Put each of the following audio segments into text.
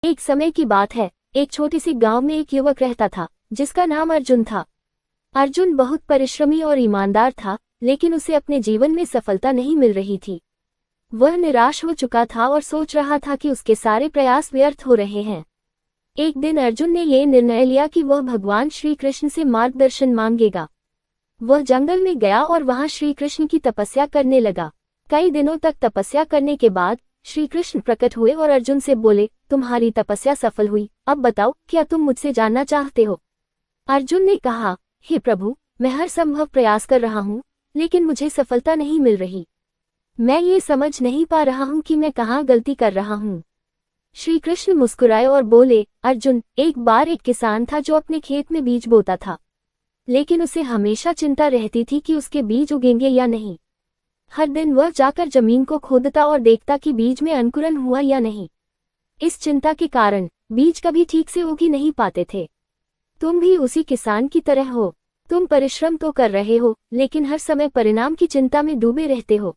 एक समय की बात है, एक छोटी सी गांव में एक युवक रहता था जिसका नाम अर्जुन था। अर्जुन बहुत परिश्रमी और ईमानदार था, लेकिन उसे अपने जीवन में सफलता नहीं मिल रही थी। वह निराश हो चुका था और सोच रहा था कि उसके सारे प्रयास व्यर्थ हो रहे हैं। एक दिन अर्जुन ने यह निर्णय लिया कि वह भगवान श्री कृष्ण से मार्गदर्शन मांगेगा। वह जंगल में गया और वहां श्री कृष्ण की तपस्या करने लगा। कई दिनों तक तपस्या करने के बाद श्री कृष्ण प्रकट हुए और अर्जुन से बोले, तुम्हारी तपस्या सफल हुई, अब बताओ क्या तुम मुझसे जानना चाहते हो। अर्जुन ने कहा, हे प्रभु, मैं हर संभव प्रयास कर रहा हूँ, लेकिन मुझे सफलता नहीं मिल रही। मैं ये समझ नहीं पा रहा हूँ कि मैं कहाँ गलती कर रहा हूँ। श्री कृष्ण मुस्कुराए और बोले, अर्जुन, एक बार एक किसान था जो अपने खेत में बीज बोता था, लेकिन उसे हमेशा चिंता रहती थी कि उसके बीज उगेंगे या नहीं। हर दिन वह जाकर जमीन को खोदता और देखता कि बीज में अंकुरन हुआ या नहीं। इस चिंता के कारण बीज कभी ठीक से उग ही नहीं पाते थे। तुम भी उसी किसान की तरह हो। तुम परिश्रम तो कर रहे हो, लेकिन हर समय परिणाम की चिंता में डूबे रहते हो।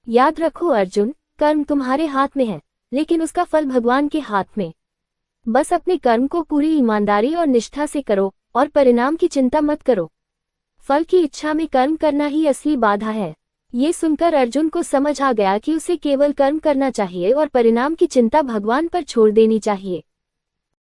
याद रखो अर्जुन, कर्म तुम्हारे हाथ में है, लेकिन उसका फल भगवान के हाथ में। बस अपने कर्म को पूरी ईमानदारी और निष्ठा से करो और परिणाम की चिंता मत करो। फल की इच्छा में कर्म करना ही असली बाधा है। ये सुनकर अर्जुन को समझ आ गया कि उसे केवल कर्म करना चाहिए और परिणाम की चिंता भगवान पर छोड़ देनी चाहिए।